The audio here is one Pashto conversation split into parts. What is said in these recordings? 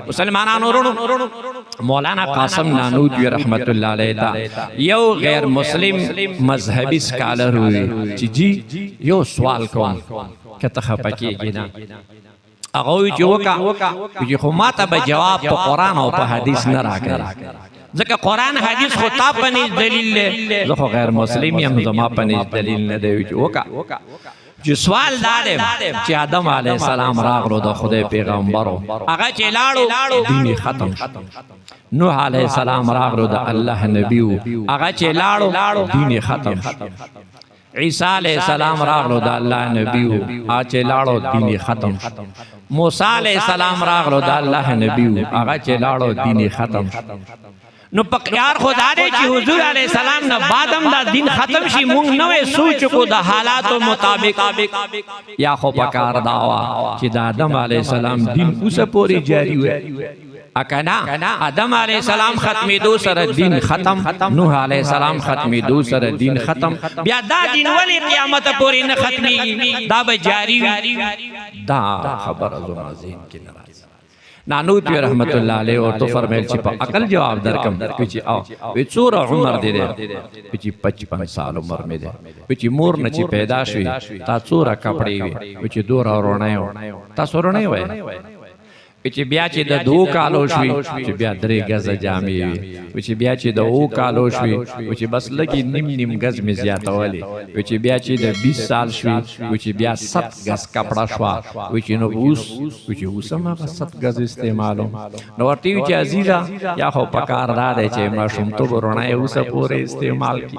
مسلمانانو ورونو مولانا قاسم نانوتوی رحمت اللہ علیہ تا یو غیر مسلم مذہبی سکالر ہوئی چی جی یو سوال کون کتا خپکی گینا اگوی چی وکا چی خماتا با جواب پا قرآن و پا حدیث نرا کر ذکر قرآن حدیث خطاب پنیز دلیل لے ذکر غیر مسلم یم زما پنیز دلیل ندیوی چی وکا جو سوال دارے چی آدم علیہ السلام راغلو دا خدای پیغمبرو اگا چی لاڑو دینی ختم نوح علیہ السلام راغلو دا اللہ نبیو اگا چی لاڑو دینی ختم عیسیٰ علیہ السلام راغلو دا اللہ نبیو اگا چی لاڑو دینی ختم موسیٰ علیہ السلام راغلو دا اللہ نبیو اگا چی لاڑو دینی ختم نو پکیار خدا دے چی حضور علیہ السلام نا بعدم دا دین ختم شی مونگ نوے سوچ کو دا حالات و مطابق یا خو پکار دعوا چی دا آدم علیہ السلام دین اسے پوری جاری ہوئے اکنا آدم علیہ السلام ختمی دو سر دین ختم نوح علیہ السلام ختمی دو سر دین ختم بیا دا دین ولی قیامت پوری نہ ختمی دا بجاری دا خبر ازو مازین کی نرائی نانوتوی رحمت اللہ علیہ اور تو فرمیل چی پا اقل جواب درکم پیچی آو وی چور عمر دے دے پیچی 55 سال عمر میں دے پیچی مور نچی پیدا شوی تا چور کپڑی وی پیچی دور رونے ہو تا سو رونے ہوئے پیچی بیا چی دا 2 کالو شوی پیچی بیا 3 گز جامی وی پیچی بیا چی دا 2 کالو شوی پیچی بس لگی نیم گز میں زیادہ والی پیچی بیا چی دا 20 سال شوی پیچی بیا 7 گز کپڑا شوا پیچی نو پیچی اوسم آگا 7 گز استعمالو نو ورطی ویچی عزیزہ یا خو پکار دا دے چی ما شمتو برونائے اوسا پورے استعمال کی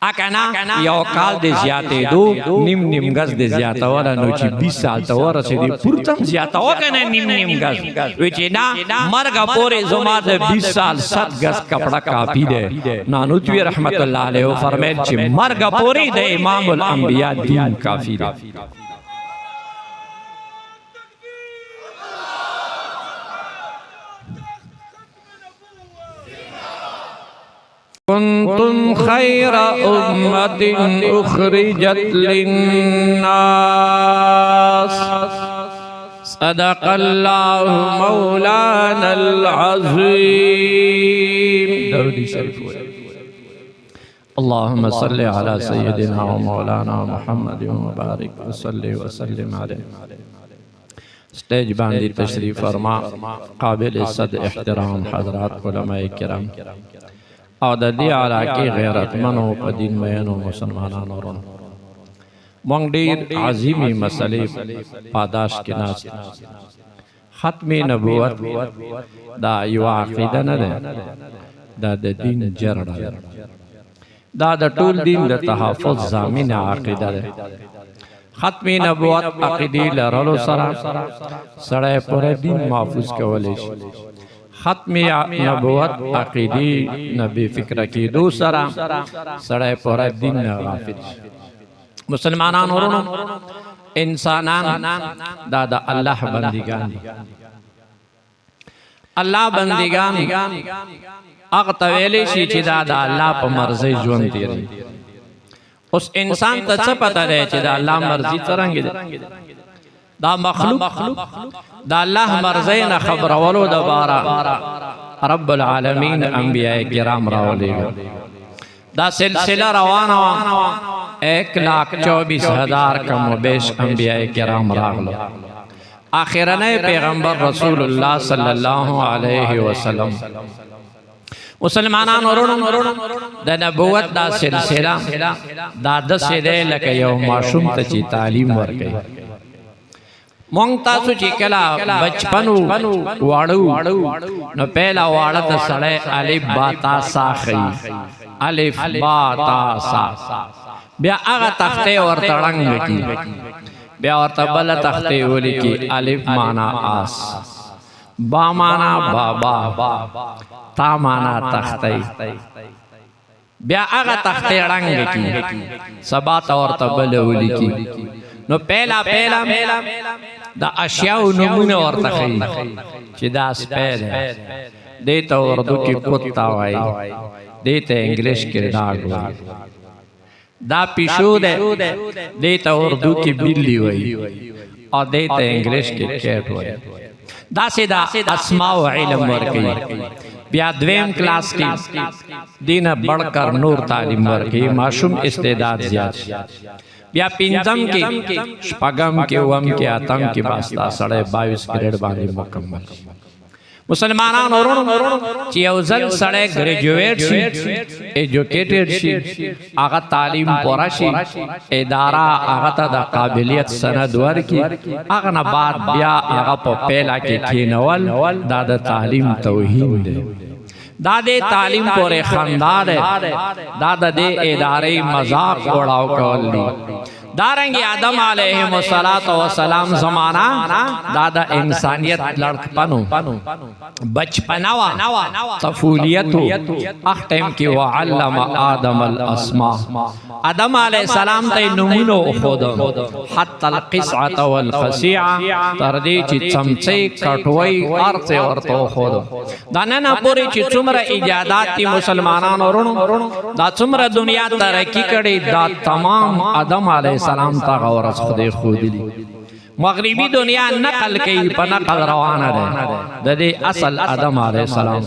اکنا یو کال دے زیادہ دو نیم گز دے زیادہ والا نو چی 20 سال تا ورہ سے دی پورتم زیادہ وکنا نیم گز ویچی نا مرگا پورے زما دے 20 سال 7 گز کپڑا کافی دے نانوتوی رحمت اللہ علیہ فرمیل چی مرگا پوری دے امام الانبیاء دین کافی دے كنتم خير أمة أخرجت للناس صدق الله مولانا العظيم درودي شريف اللهم صل على سيدنا ومولانا محمد وبارك وسلم عليه سٹیج باندی تشریف فرما قابل صد احترام حضرات علماء کرام او دا دی علاقی غیرت منو پا دین مینو مسلمانان ورن مونگ دیر عظیمی مسئلے پاداش کی ناس ختم نبوت دا یو عقیدہ ندے دا دین جرد دا طول دین دا تحافظ زامین عقیدہ دے ختم نبوت عقیدی لرلو سرا سڑے پورے دین محفوظ کولیش ختم نبوت عقیدی نبی فکر کی دو سرا سڑے پورا دین غافل مسلمانان ورنو انسانان دادا اللہ بندگان اللہ بندگان اغتویلی شی چی دادا اللہ پا مرضی جون تیری اس انسان تا چا پتا رہے چی دا اللہ مرضی ترنگی دے دا مخلوق دا اللہ مرضین خبر ولو دا بارا رب العالمین انبیاء کرام راولی گا دا سلسلہ روانا 1,24,000 کم و بیش انبیاء کرام راغلو آخرنے پیغمبر رسول اللہ صلی اللہ علیہ وسلم مسلمانان ورنو دا نبوت دا سلسلہ دا دس دے لکہ یو معشوم تا چی تعلیم ورکی مونگ تاسو چی کلا بچپنو وارو نو پہلا وارد سڑے الف با تا سا خی الف با تا سا بیا آغا تختے ورطا رنگ کی بیا ورطا بلا تختے ولی کی الف مانا آس با مانا بابا تا مانا تختے بیا آغا تختے رنگ کی سباتا ورطا بلا ولی کی نو پہلا دا اشیاء نمون ورطا خی چی دا سپید ہے دیتا اردو کی کتا وائی دیتا انگلیش کی ڈاگ وائی دا پیشو دے دیتا اردو کی بلی وائی اور دیتا انگلیش کی کیٹ وائی داسې دا اسماء و علم ورکي بیا دویم کلاس کې دینه بڑکر نور تعلیم ورکي معصوم استعداد زیات بیا پنځم کې شپږم کې اوم کې اتم کې باستا 22 گریډ باندې مکمل مسلمانانو ورونو چې یو ځل سړی ګریجویټ شي ایجوکیټډ شي هغه تعلیم پوره شي اداره هغه ته د قابلیت سند ورکړي هغه نه بعد بیا هغه په پیلا کې کېنول دا د تعلیم توهین دی دا د تعلیم پورې خاندار دا د ادارې مذاق اڑاو کول دي دارنگی آدم علیہ السلام زمانہ دادا انسانیت لڑکپنو بچپنوا طفولیتو اختم کی وعلم آدم الاسماء آدم علیہ السلام تی نمونو خود حتی القصعت والقصیع تردی چی چمچے کٹوئی ارچ ورطو خود داننا پوری چی چمر ایجادات تی مسلمانان رونو دا چمر دنیا ترکی کڑی دا تمام آدم علیہ السلام تا غورس خدای خودلی مغربی دنیا نقل کی پا نقل روانه ده ده اصل آدم علیہ السلام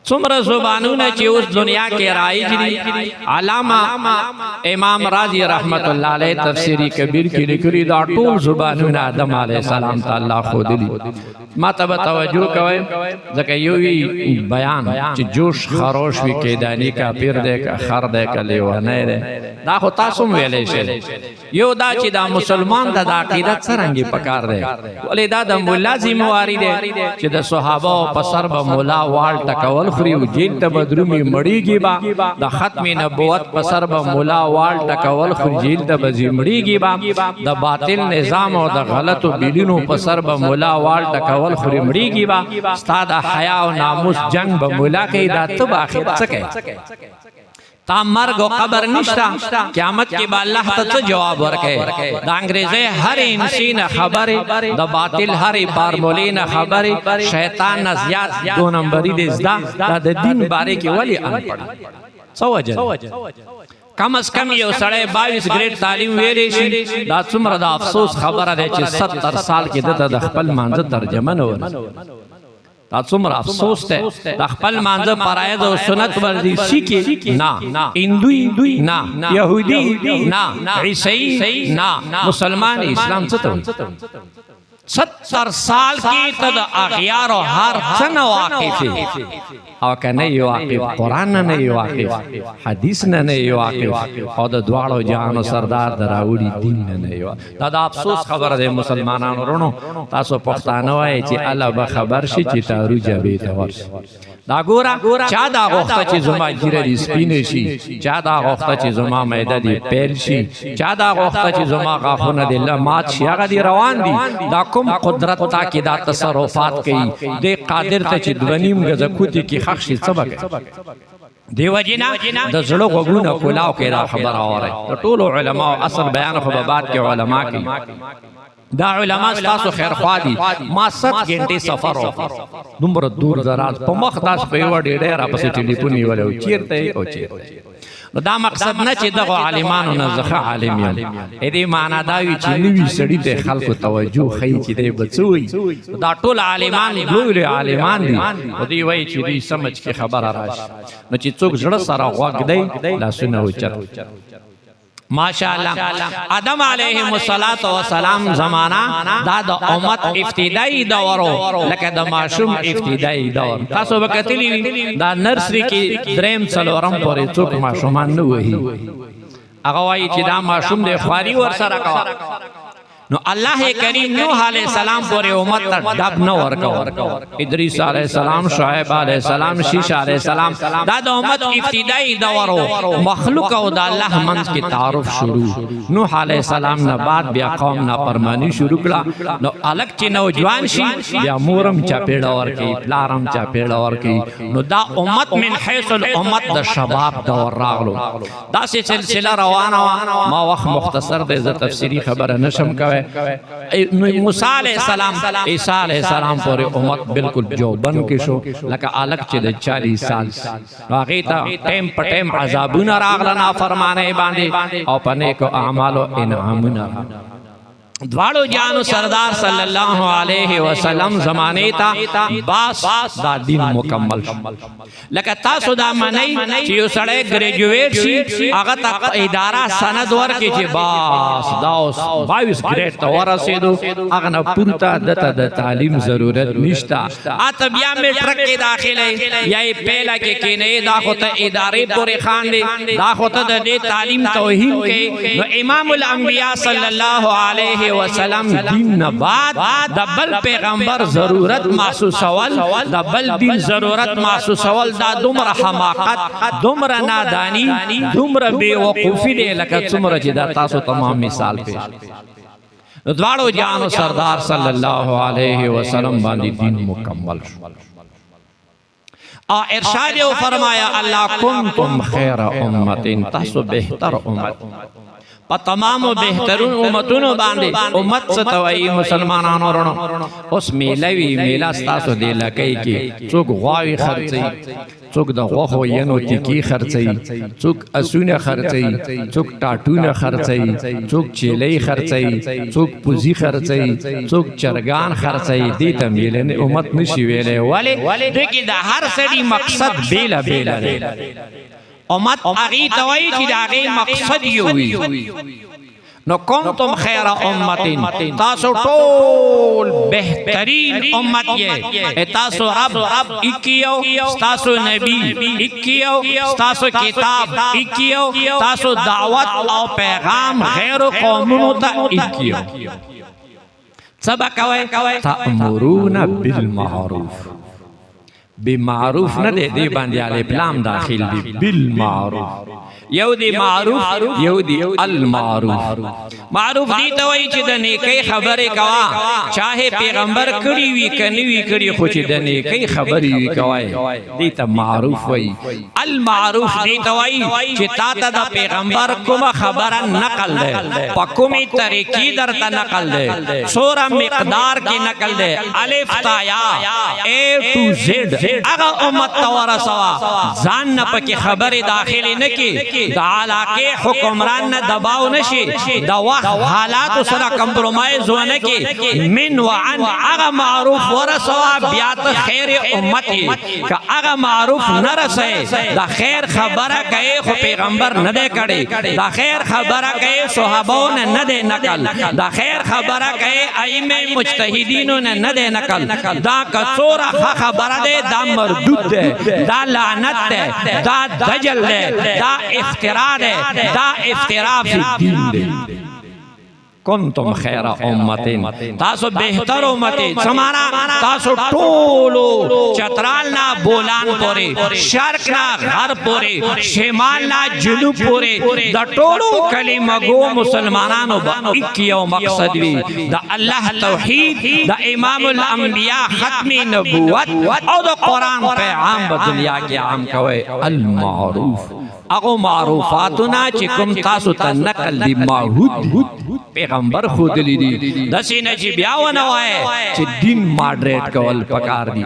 څومره زبانونه چې اوس دنیا کې رایج دي علامه امام رازی رحمت الله علیه تفسیری کبیر کې لیکلي دا ټول زبانونه آدم علیه السلام تعالی خودلی ما ته توجه کوئ ځکه یو بیان چې جوش خروش وی کېدانی کا پیر دې کا خر دې کا لیوانه دې دا خو تاسو ویلې شئ یو دا چې دا مسلمان د عقیدت څرنګه پکار دی ولې دا د مولا ذمہواری دی چې د صحابه په سر به مولا وال ټکول خریو جیل ته بدرومي مړیږي با د ختم نبوت په سر به مولا وال ټکول خو جیل ته بزیمړیږي با د باطل نظام او د غلطو بیلینو په سر به مولا وال ټکول خو مړیږي با استاد حیا او ناموس جنگ به مولا کې دا تب اخر څه تا مرگ و قبر نشتا قیامت کے با اللہ تا جواب ورکے دا انگریزے ہر انسی نہ خبر دا باطل ہر فارمولی نہ خبر شیطان نہ زیاد دو نمبری دزدا دا دین بارے کی ولی ان پڑا سو وجہ کم از کم یو سڑے 22 گریڈ تعلیم ویلے شی دا څومره دا افسوس خبره ده چې 70 سال کې دته د خپل مانزه ترجمه نه ونه دا څومره افسوس ده د خپل مانزه فرایض او سنت ورزي سیکي نه هندوی نه يهودي نه عیسائی نه مسلمان اسلام څه ته 70 سال کی تد اغیار و ہر چن واقفی او که نئی واقف قرآن نئی واقف حدیث نئی واقف او دا دوارو جہانو سردار دراوڑی دین نئی واقف دا افسوس خبر دے مسلمانانو رونو تاسو پختانو آئی چی اللہ بخبر شی چی تارو جبیت ورش دا گورا چا دا غوختا چی زما گیره دی سپین شی چا دا غوختا چی زما میده دی پیل شی چا دا غوختا چی زما غاخون دی لمات شی اگا دی روان دی دا کم قدرت تا کی دا تصرفات کئی دی قادر تا چی دونیم گزکوتی کی خخ شی سبک دیو جنا دا زلو غگونا کلاو که دا خبر آوره دا طول علماء اصل بیان خبابات کے علماء کی دا علماء ستاسو خیر خوادی ما 7 گھنٹے سفر ہو دمبر دور دراز پا مختاس پیوڑ ڈیڑا پسی ٹیلیپونی والے او چیرتے او چیرتے دا مقصد نه چې دغه عالمانو نه زخه عالم یم دې معنا دا وی چې نوی سړی ته خلکو توجه خی چې دې بچوي دا ټول عالمان لوی عالمان دي او دی وای چې دې سمجھ کې خبره راشي نو چې څوک زړه سره غوږ دی لاسونه اوچت ماشاءاللہ آدم علیہ السلام زمانہ دا دا امت افتدائی دورو لکہ دا معشوم افتدائی دور تاسو بکتلی دا نرسری کی درم سلورم پوری چوک معشومان نوہی اگوائی چی دا معشوم دے خواری ورسا رکھوا نو اللہ کریم نوح علیہ السلام پورے امت تر ڈب نو ورکو ادریس علیہ السلام شعیب علیہ السلام شیش علیہ السلام دا دا امت ابتدائی دورو مخلوق او دا اللہ منز کی تعارف شروع نوح علیہ السلام نا بعد بیا قوم نا پرمانی شروع کلا نو الگ چی نوجوان شی بیا مورم چا پیڑا ورکی پلارم چا پیڑا ورکی نو دا امت من حیث الامت دا شباب دور راغلو دا سی سلسلہ روانا ما وقت مختصر دے زر تفسیری خبر نشم کوئے موسیٰ علیہ السلام عیسیٰ علیہ السلام پورے امت بالکل جو بن کے شو لکہ الگ چید 40 سال واقعیتا ٹیم پا ٹیم عذابونا راغلنا فرمانے باندے او پنے کو اعمال و انعامونا دواړو جانو سردار صلی الله علیه وسلم زمانه تا باس دا دین مکمل لکه تاسو دا منئ چې یو سړی ګریجویټ شي هغه ته اداره سند ورکړي چې باس دا اوس 22 ګریډ ته ورسېدو هغه نه پورته دته د تعلیم ضرورت نشته اته بیا میټرک کې داخله یا پهلا کې کینې دا خو ته ادارې پورې خاندي دا خو ته د دې تعلیم توهین کوي نو امام الانبیاء صلی الله علیه وسلم دین بعد د بل پیغمبر ضرورت محسوسول د بل دین ضرورت محسوسول دا دومره حماقت دومره نادانی دومره بے وقوفی دی لکه څومره چې دا تاسو تمام مثال پیش دواړو جانو سردار صلی الله علیه وسلم باندې دین مکمل شو ارشاد یو فرمایا اللہ کنتم خیر امت تاسو بہتر امت پا تمام بہترون امتونو باندے امت ستوائی مسلمانانو رونو اس میلوی میلا ستاسو دے لکی کی چوک غواوی خرچی چوک دا غوخو ینو تکی خرچی چوک اسون خرچی چوک ٹاٹون خرچی چوک چیلی خرچی چوک پوزی خرچی چوک چرگان خرچی دیتا میلن امت نشی ویلے والی دیکھ دا ہر سڑی مقصد بیلا بیلا دے امت اغی توائی چی دا اغی مقصد یوی نو کنتم خیر امتین تاسو ٹول بہترین امت یہ تاسو رب اکیو تاسو نبی اکیو تاسو کتاب اکیو تاسو دعوت او پیغام غیر قومونو تا اکیو سبا کوئے تأمرون بالمعروف بمعروف نہ دے دے باندې علی پلام داخل دی بالمعروف یو دی معروف یو دی المعروف معروف دی توئی چې د نیکی خبرې کوا چاہے پیغمبر کړي وی کني وی کړي خو چې د نیکی خبرې وی کوي دی ته معروف وای المعروف دی توئی چې تا ته د پیغمبر کومه خبره نقل ده په کومه طریقې درته نقل ده سوره مقدار کې نقل ده الف تا یا A to Z اگا امت تورسوا زان نا پکی خبر داخلی نکی دا علاقے حکمران نا دباو نشی دا وقت حالات سرا کمپرومائز ونکی من وعن اگا معروف ورسوا بیات خیر امتی کہ اگا معروف نرسے دا خیر خبرہ کئے خو پیغمبر ندے کڑی دا خیر خبرہ کئے صحابون ندے نکل دا خیر خبرہ کئے ائمہ مجتہدینوں نے ندے نکل دا کسورا خبرہ دے دا مردود دے دا لعنت دے دا دجل دے دا افتراء دے دا افتراء فی الدین دے کنتم خیر امتین تاسو بہتر امتین سمانا تاسو ٹولو چترالنا بولان پورے شرقنا غرب پورے شمالنا جنوب پورے دا ٹولو کلمہ گو مسلمانانو با اکیو مقصد بھی دا اللہ توحید دا امام الانبیاء ختمی نبوت او دا قرآن پہ عام با دنیا کی عام کوئے المعروف اگو معروفاتنا چکم تاسو تا نقل دی معہود پیغمبر خود لی دی دسی نجی بیاو نوائے چی دین مادریٹ کول پکار دی